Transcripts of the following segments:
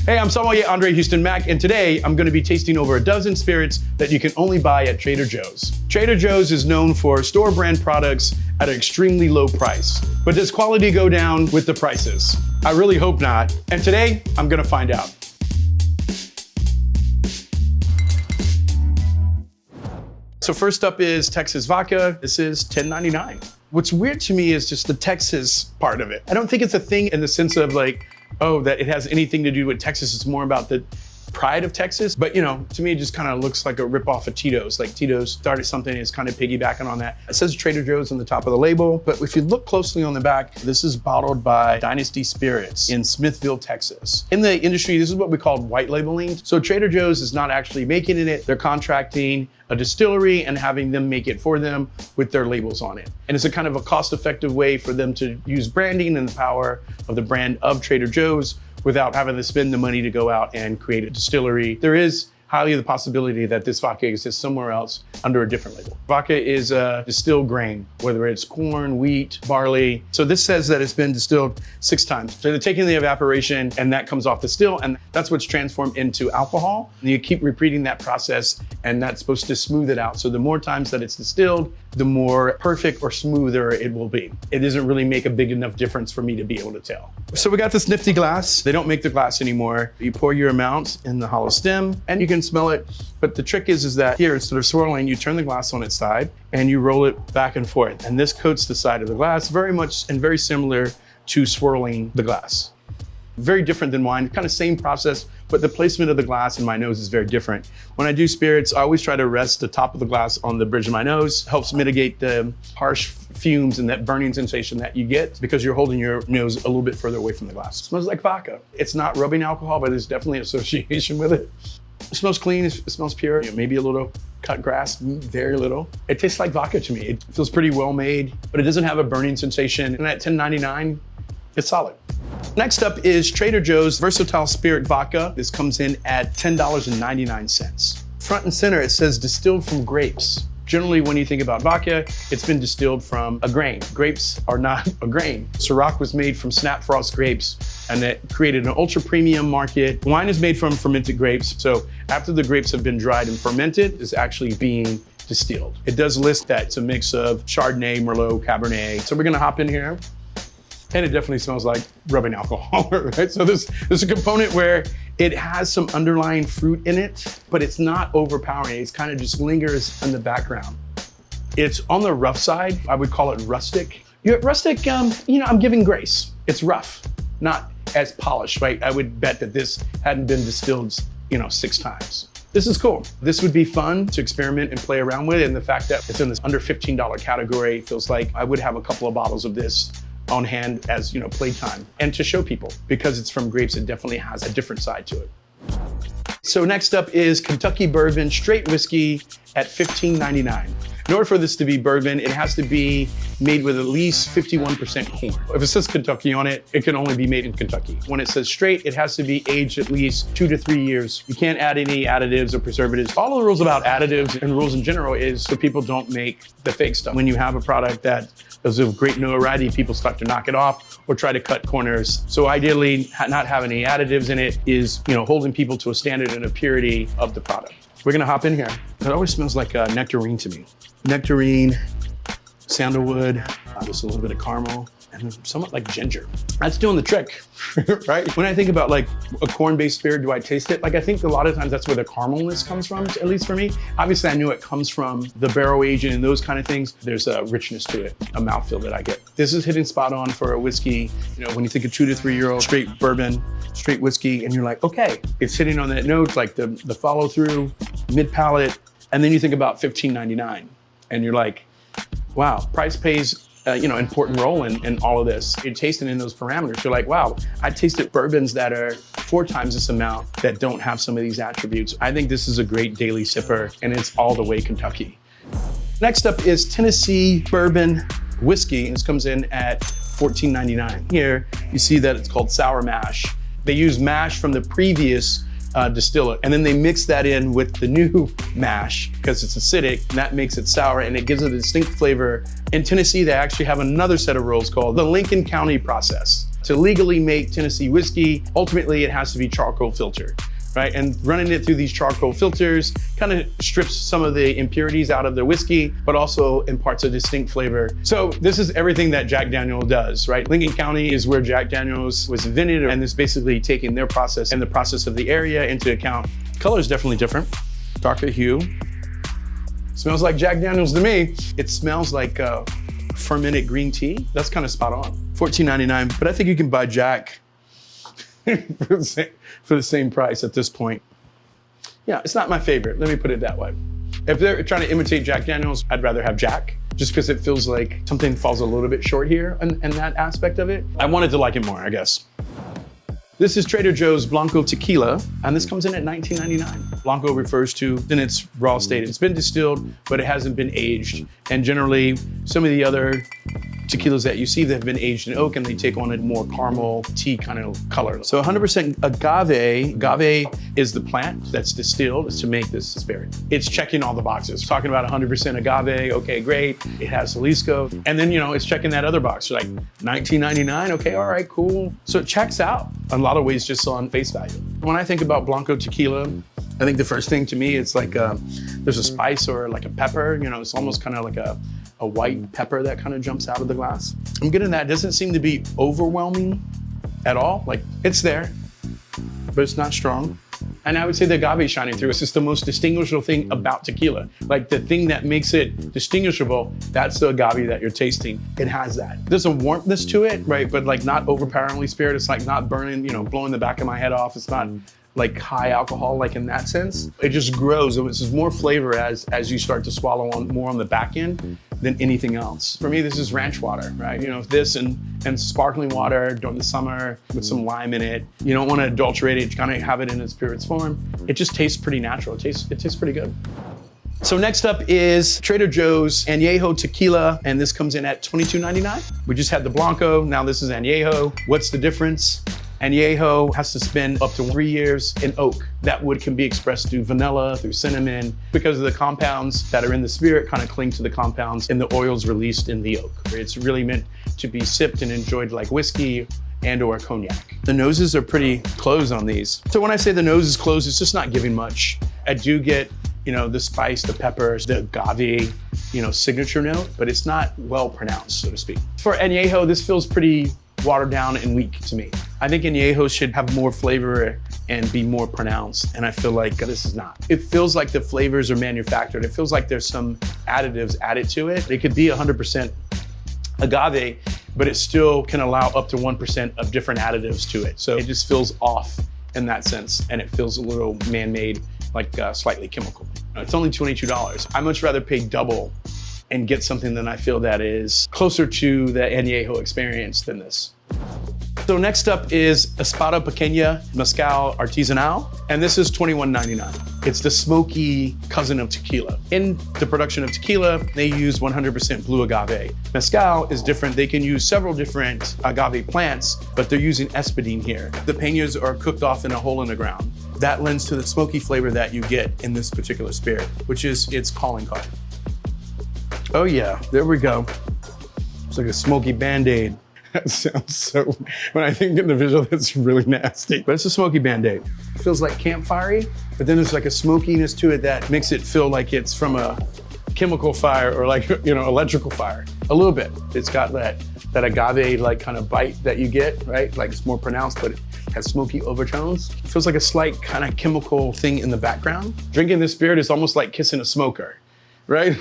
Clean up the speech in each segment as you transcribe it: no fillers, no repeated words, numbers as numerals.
Hey, I'm Sommelier Andre Houston Mack, and today I'm going to be tasting over a dozen spirits that you can only buy at Trader Joe's. Trader Joe's is known for store brand products at an extremely low price. But does quality go down with the prices? I really hope not. And today I'm going to find out. So first up is Texas vodka. This is $10.99. What's weird to me is just the Texas part of it. I don't think it's a thing in the sense of like, oh, that it has anything to do with Texas. It's more about the pride of Texas. But you know, to me, it just kind of looks like a ripoff of Tito's. Like Tito's started something and it's kind of piggybacking on that. It says Trader Joe's on the top of the label, but if you look closely on the back, this is bottled by Dynasty Spirits in Smithville, Texas. In the industry, this is what we call white labeling. So Trader Joe's is not actually making it. They're contracting a distillery and having them make it for them with their labels on it. And it's a kind of a cost-effective way for them to use branding and the power of the brand of Trader Joe's without having to spend the money to go out and create a distillery. There is highly the possibility that this vodka exists somewhere else under a different label. Vodka is a distilled grain, whether it's corn, wheat, barley. So this says that it's been distilled 6 times. So they're taking the evaporation and that comes off the still, and that's what's transformed into alcohol. And you keep repeating that process and that's supposed to smooth it out. So the more times that it's distilled, the more perfect or smoother it will be. It doesn't really make a big enough difference for me to be able to tell. So we got this nifty glass. They don't make the glass anymore. You pour your amount in the hollow stem and you can smell it. But the trick is that here, instead of swirling, you turn the glass on its side and you roll it back and forth. And this coats the side of the glass very much and very similar to swirling the glass. Very different than wine, kind of same process, but the placement of the glass in my nose is very different. When I do spirits, I always try to rest the top of the glass on the bridge of my nose. Helps mitigate the harsh fumes and that burning sensation that you get because you're holding your nose a little bit further away from the glass. It smells like vodka. It's not rubbing alcohol, but there's definitely an association with it. It smells clean, it smells pure, maybe a little cut grass, very little. It tastes like vodka to me. It feels pretty well made, but it doesn't have a burning sensation. And at $10.99, it's solid. Next up is Trader Joe's Versatile Spirit Vodka. This comes in at $10.99. Front and center, it says distilled from grapes. Generally, when you think about vodka, it's been distilled from a grain. Grapes are not a grain. Ciroc was made from snap frost grapes, and it created an ultra premium market. Wine is made from fermented grapes. So after the grapes have been dried and fermented, it's actually being distilled. It does list that it's a mix of Chardonnay, Merlot, Cabernet. So we're gonna hop in here. And it definitely smells like rubbing alcohol, right? So there's a component where it has some underlying fruit in it, but it's not overpowering. It's kind of just lingers in the background. It's on the rough side. I would call it rustic. Rustic, I'm giving grace. It's rough, not as polished, right? I would bet that this hadn't been distilled, 6 times. This is cool. This would be fun to experiment and play around with. And the fact that it's in this under $15 category feels like I would have a couple of bottles of this on hand as playtime and to show people. Because it's from grapes, it definitely has a different side to it. So next up is Kentucky Bourbon Straight Whiskey at $15.99. In order for this to be bourbon, it has to be made with at least 51% corn. If it says Kentucky on it, it can only be made in Kentucky. When it says straight, it has to be aged at least 2 to 3 years. You can't add any additives or preservatives. All the rules about additives and rules in general is so people don't make the fake stuff. When you have a product that is of great notoriety, people start to knock it off or try to cut corners. So ideally, not having any additives in it is, holding people to a standard and a purity of the product. We're gonna hop in here. It always smells like nectarine to me. Nectarine, sandalwood, just a little bit of caramel, and somewhat like ginger. That's doing the trick, right? When I think about like a corn-based spirit, do I taste it? Like I think a lot of times that's where the caramelness comes from, at least for me. Obviously I knew it comes from the barrel aging and those kind of things. There's a richness to it, a mouthfeel that I get. This is hitting spot on for a whiskey. When you think of 2 to 3 year old straight bourbon, straight whiskey, and you're like, okay, it's hitting on that note, like the follow through, mid palate, and then you think about $15.99. And you're like, wow, price plays important role in all of this. You're tasting in those parameters. You're like, wow, I tasted bourbons that are 4 times this amount that don't have some of these attributes. I think this is a great daily sipper, and it's all the way Kentucky. Next up is Tennessee Bourbon Whiskey, and this comes in at $14.99. Here, you see that it's called sour mash. They use mash from the previous distillate, and then they mix that in with the new mash because it's acidic, and that makes it sour, and it gives it a distinct flavor. In Tennessee, they actually have another set of rules called the Lincoln County process. To legally make Tennessee whiskey, ultimately it has to be charcoal filtered, right? And running it through these charcoal filters kind of strips some of the impurities out of the whiskey, but also imparts a distinct flavor. So this is everything that Jack Daniel's does, right? Lincoln County is where Jack Daniel's was invented, and it's basically taking their process and the process of the area into account. Color is definitely different, darker hue. Smells like Jack Daniel's to me. It smells like fermented green tea. That's kind of spot on. $14.99, but I think you can buy Jack for the same price at this point. Yeah, it's not my favorite. Let me put it that way. If they're trying to imitate Jack Daniel's, I'd rather have Jack, just because it feels like something falls a little bit short here in that aspect of it. I wanted to like it more, I guess. This is Trader Joe's Blanco Tequila, and this comes in at $19.99. Blanco refers to in its raw state. It's been distilled, but it hasn't been aged. And generally, some of the other tequilas that you see that have been aged in oak, and they take on a more caramel tea kind of color. So 100% agave. Agave is the plant that's distilled to make this spirit. It's checking all the boxes. Talking about 100% agave, okay, great. It has Jalisco. And then, it's checking that other box. Like $19.99, okay, all right, cool. So it checks out in a lot of ways just on face value. When I think about Blanco tequila, I think the first thing to me, it's like there's a spice or like a pepper, it's almost kind of like a white pepper that kind of jumps out of the glass. I'm getting that. It doesn't seem to be overwhelming at all. Like it's there, but it's not strong. And I would say the agave is shining through. It's just the most distinguishable thing about tequila. Like the thing that makes it distinguishable, that's the agave that you're tasting. It has that. There's a warmthness to it, right? But like not overpoweringly spirit. It's like not burning, blowing the back of my head off. It's not like high alcohol, like in that sense. It just grows. It's just more flavor as you start to swallow on more on the back end than anything else. For me, this is ranch water, right? This and sparkling water during the summer with some lime in it. You don't want to adulterate it, you kind of have it in its purest form. It just tastes pretty natural. It tastes pretty good. So next up is Trader Joe's Añejo Tequila, and this comes in at $22.99. We just had the Blanco, now this is Añejo. What's the difference? Añejo has to spend up to 3 years in oak. That wood can be expressed through vanilla, through cinnamon, because of the compounds that are in the spirit kind of cling to the compounds in the oils released in the oak. It's really meant to be sipped and enjoyed like whiskey and or cognac. The noses are pretty closed on these. So when I say the nose is closed, it's just not giving much. I do get, the spice, the peppers, the agave, signature note, but it's not well pronounced, so to speak. For Añejo, this feels pretty watered down and weak to me. I think Añejo should have more flavor and be more pronounced, and I feel like this is not. It feels like the flavors are manufactured. It feels like there's some additives added to it. It could be 100% agave, but it still can allow up to 1% of different additives to it. So it just feels off in that sense, and it feels a little man-made, like slightly chemical. It's only $22. I'd much rather pay double and get something that I feel that is closer to the Añejo experience than this. So next up is Espada Pequeña Mezcal Artesanal, and this is $21.99. It's the smoky cousin of tequila. In the production of tequila, they use 100% blue agave. Mezcal is different. They can use several different agave plants, but they're using Espadín here. The peñas are cooked off in a hole in the ground. That lends to the smoky flavor that you get in this particular spirit, which is its calling card. Oh yeah, there we go. It's like a smoky Band-Aid. That sounds so, when I think in the visual, that's really nasty. But it's a smoky Band-Aid. It feels like campfire-y, but then there's like a smokiness to it that makes it feel like it's from a chemical fire or like, electrical fire. A little bit. It's got that agave like kind of bite that you get, right? Like it's more pronounced, but it has smoky overtones. It feels like a slight kind of chemical thing in the background. Drinking this spirit is almost like kissing a smoker. Right?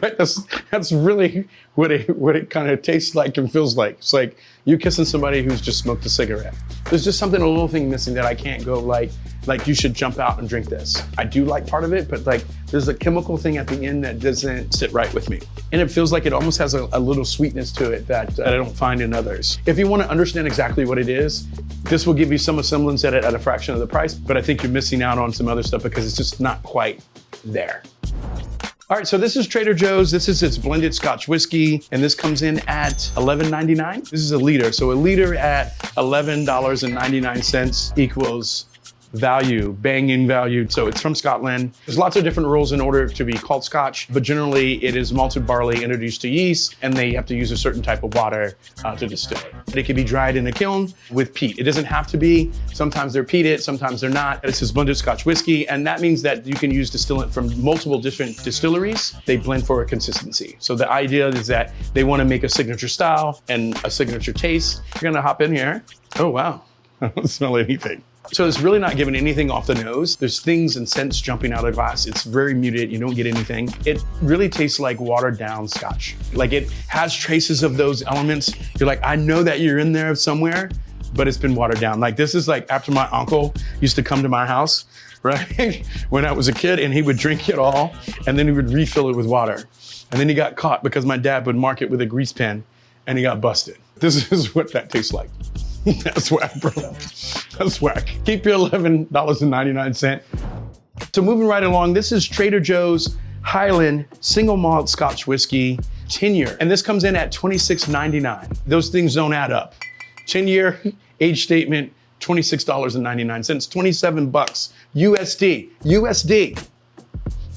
Right? That's really what it kind of tastes like and feels like. It's like you kissing somebody who's just smoked a cigarette. There's just something, a little thing missing that I can't go like you should jump out and drink this. I do like part of it, but like there's a chemical thing at the end that doesn't sit right with me. And it feels like it almost has a little sweetness to it that I don't find in others. If you want to understand exactly what it is, this will give you some semblance at it at a fraction of the price, but I think you're missing out on some other stuff because it's just not quite there. All right, so this is Trader Joe's. This is its blended Scotch whiskey, and this comes in at $11.99. This is a liter, so a liter at $11.99 equals value, banging value. So it's from Scotland. There's lots of different rules in order to be called Scotch, but generally it is malted barley introduced to yeast, and they have to use a certain type of water to distill it. It can be dried in a kiln with peat. It doesn't have to be. Sometimes they're peated, sometimes they're not. This is blended Scotch whiskey, and that means that you can use distillant from multiple different distilleries. They blend for a consistency. So the idea is that they want to make a signature style and a signature taste. You're gonna hop in here. Oh, wow. I don't smell anything. So it's really not giving anything off the nose. There's things and scents jumping out of the glass. It's very muted, you don't get anything. It really tastes like watered down Scotch. Like it has traces of those elements. You're like, I know that you're in there somewhere, but it's been watered down. Like this is like after my uncle used to come to my house, right? When I was a kid, and he would drink it all and then he would refill it with water. And then he got caught because my dad would mark it with a grease pen and he got busted. This is what that tastes like. That's whack, bro. That's whack. Keep your $11.99. So moving right along, this is Trader Joe's Highland single malt Scotch whiskey, 10-year. And this comes in at $26.99. Those things don't add up. 10-year age statement, $26.99, 27 bucks. USD.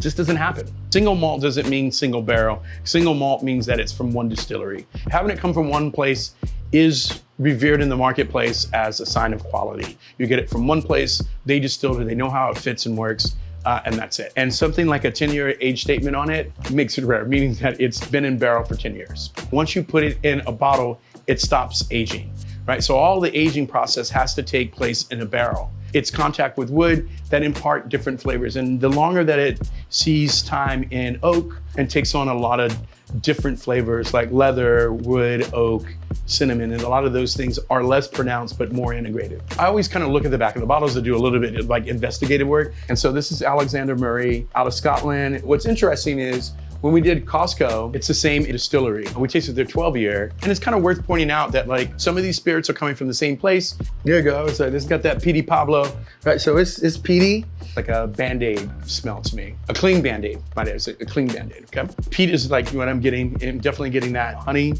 Just doesn't happen. Single malt doesn't mean single barrel. Single malt means that it's from one distillery. Having it come from one place is revered in the marketplace as a sign of quality. You get it from one place, they distilled it, they know how it fits and works, and that's it. And something like a 10-year age statement on it makes it rare, meaning that it's been in barrel for 10 years. Once you put it in a bottle, it stops aging, right? So all the aging process has to take place in a barrel. It's contact with wood that impart different flavors. And the longer that it sees time in oak and takes on a lot of different flavors like leather, wood, oak, cinnamon, and a lot of those things are less pronounced but more integrated. I always kind of look at the back of the bottles to do a little bit of like investigative work. And so this is Alexander Murray out of Scotland. What's interesting is when we did Costco, it's the same distillery. We tasted their 12-year, and it's kind of worth pointing out that like some of these spirits are coming from the same place. There you go, so this has got that peaty Pablo, right? So it's peaty, like a Band-Aid smell to me. A clean Band-Aid, might I say, a clean Band-Aid, okay? Peat is like what I'm getting, I'm definitely getting that honey.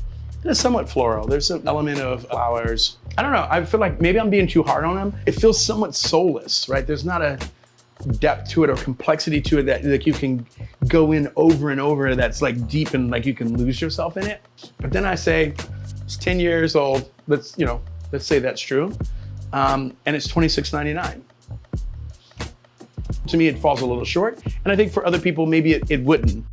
It's somewhat floral. There's some element of flowers. I don't know, I feel like maybe I'm being too hard on them. It feels somewhat soulless, right? There's not a depth to it or complexity to it that like you can go in over and over that's like deep and like you can lose yourself in it. But then I say, it's 10 years old. Let's say that's true. And it's $26.99. To me, it falls a little short. And I think for other people, maybe it wouldn't.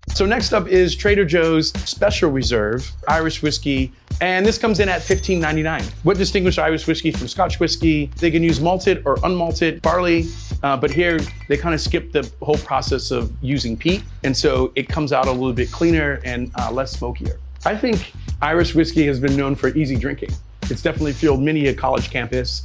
So next up is Trader Joe's Special Reserve Irish whiskey, and this comes in at $15.99. What distinguishes Irish whiskey from Scotch whiskey? They can use malted or unmalted barley, but here they kind of skip the whole process of using peat, and so it comes out a little bit cleaner and less smokier. I think Irish whiskey has been known for easy drinking. It's definitely fueled many a college campus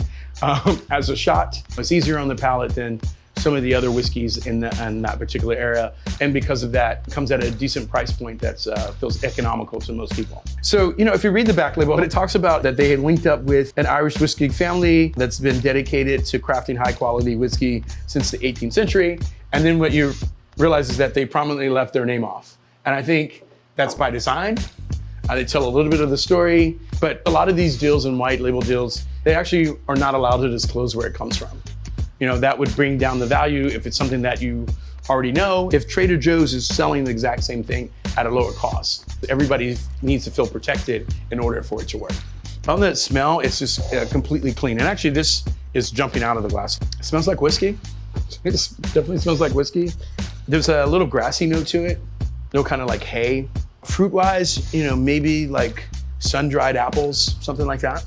as a shot. It's easier on the palate than some of the other whiskeys in that particular area. And because of that, it comes at a decent price point that feels economical to most people. So, if you read the back label, it talks about that they had linked up with an Irish whiskey family that's been dedicated to crafting high quality whiskey since the 18th century. And then what you realize is that they prominently left their name off. And I think that's by design. They tell a little bit of the story, but a lot of these deals and white label deals, they actually are not allowed to disclose where it comes from. That would bring down the value if it's something that you already know. If Trader Joe's is selling the exact same thing at a lower cost, everybody needs to feel protected in order for it to work. On that smell, it's just completely clean. And actually this is jumping out of the glass. It smells like whiskey. It definitely smells like whiskey. There's a little grassy note to it, no kind of like hay. Fruit-wise, maybe like sun-dried apples, something like that.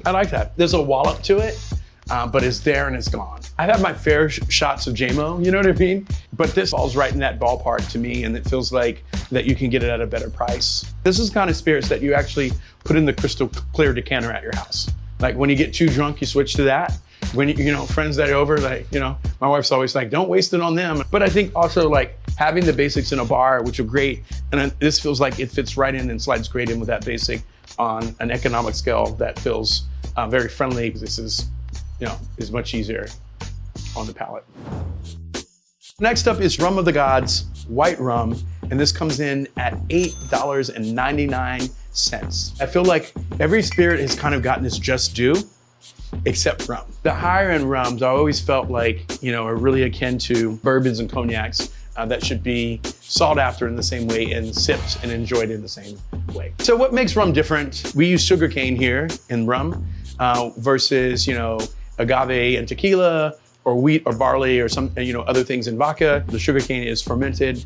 I like that. There's a wallop to it, but it's there and it's gone. I've had my fair shots of JMO, you know what I mean? But this falls right in that ballpark to me, and it feels like that you can get it at a better price. This is the kind of spirits that you actually put in the crystal clear decanter at your house. Like when you get too drunk, you switch to that. When friends that are over, my wife's always like, don't waste it on them. But I think also like having the basics in a bar, which are great, and then this feels like it fits right in and slides great in with that basic on an economic scale that feels very friendly. This is much easier on the palate. Next up is Rum of the Gods White Rum, and this comes in at $8.99. I feel like every spirit has kind of gotten its just due. except rum. The higher end rums, I always felt like, you know, are really akin to bourbons and cognacs that should be sought after in the same way and sipped and enjoyed in the same way. So what makes rum different? We use sugarcane here in rum versus, you know, agave and tequila, or wheat or barley or some, you know, other things in vodka. The sugarcane is fermented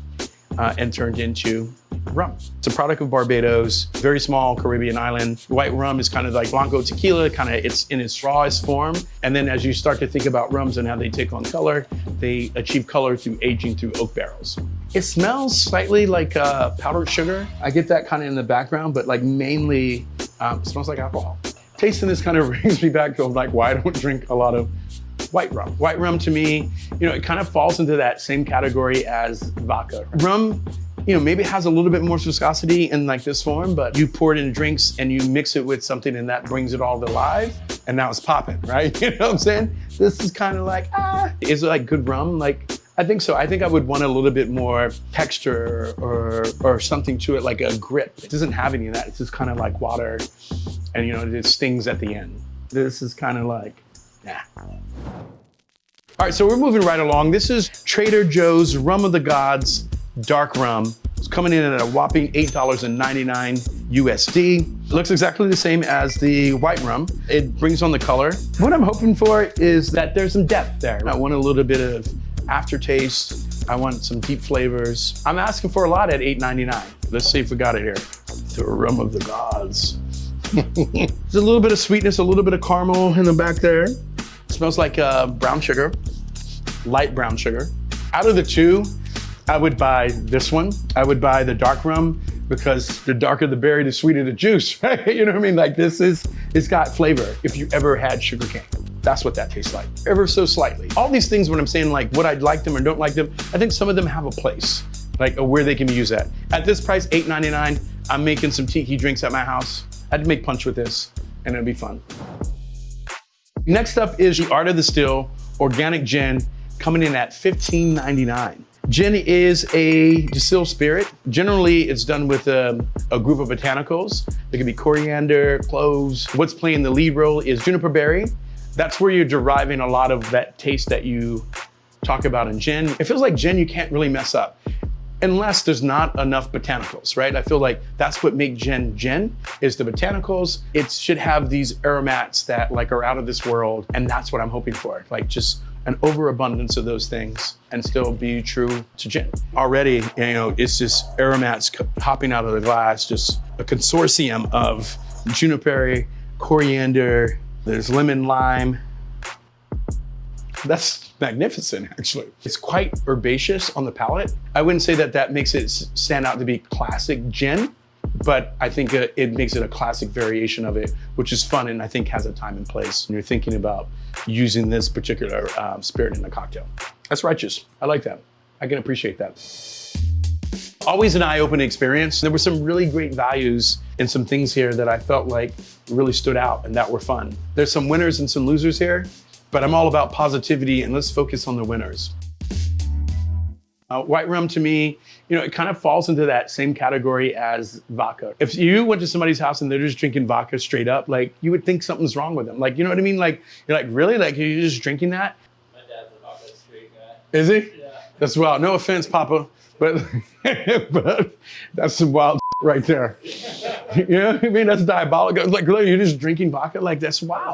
and turned into rum. It's a product of Barbados, very small Caribbean island. White rum is kind of like Blanco tequila, it's in its rawest form. And then as you start to think about rums and how they take on color, they achieve color through aging through oak barrels. It smells slightly like powdered sugar. I get that kind of in the background, but like mainly it smells like alcohol. Tasting this kind of brings me back to like why I don't drink a lot of white rum. White rum to me, you know, it kind of falls into that same category as vodka. Rum, you know, maybe it has a little bit more viscosity in like this form, but you pour it in drinks and you mix it with something and that brings it all to life, and now it's popping, right? You know what I'm saying? This is kind of like, is it like good rum? Like, I think so. I think I would want a little bit more texture or something to it, like a grip. It doesn't have any of that. It's just kind of like water and, you know, it stings at the end. This is kind of like, nah. All right, so we're moving right along. This is Trader Joe's Rum of the Gods Dark Rum. It's coming in at a whopping $8.99 USD. It looks exactly the same as the white rum. It brings on the color. What I'm hoping for is that there's some depth there. I want a little bit of aftertaste. I want some deep flavors. I'm asking for a lot at $8.99. Let's see if we got it here. The Rum of the Gods. There's a little bit of sweetness, a little bit of caramel in the back there. Smells like brown sugar, light brown sugar. Out of the two, I would buy this one. I would buy the dark rum because the darker the berry, the sweeter the juice, right? You know what I mean? Like it's got flavor. If you ever had sugarcane, that's what that tastes like, ever so slightly. All these things, when I'm saying like would I like them or don't like them, I think some of them have a place, like where they can be used at. At this price, $8.99, I'm making some tiki drinks at my house. I'd make punch with this and it'd be fun. Next up is the Art of the Still Organic Gin, coming in at $15.99. Gin is a distilled spirit. Generally, it's done with a group of botanicals. There could be coriander, cloves. What's playing the lead role is juniper berry. That's where you're deriving a lot of that taste that you talk about in gin. It feels like gin you can't really mess up unless there's not enough botanicals, right? I feel like that's what makes gin gin, is the botanicals. It should have these aromats that like are out of this world, and that's what I'm hoping for. Like just an overabundance of those things and still be true to gin. Already, you know, it's just aromats hopping out of the glass, just a consortium of juniper, coriander, there's lemon, lime. That's magnificent, actually. It's quite herbaceous on the palate. I wouldn't say that that makes it stand out to be classic gin, but I think it makes it a classic variation of it, which is fun and I think has a time and place when you're thinking about using this particular spirit in a cocktail. That's righteous. I like that. I can appreciate that. Always an eye-opening experience. There were some really great values in some things here that I felt like really stood out and that were fun. There's some winners and some losers here, but I'm all about positivity and let's focus on the winners. White rum to me, you know, it kind of falls into that same category as vodka. If you went to somebody's house and they're just drinking vodka straight up, like you would think something's wrong with them. Like, you know what I mean? Like, you're like, really? Like you're just drinking that? My dad's a vodka straight guy. Is he? Yeah. That's wild. No offense, Papa, but, but that's some wild right there. You know what I mean? That's diabolical. Like, look, you're just drinking vodka? Like, that's wild.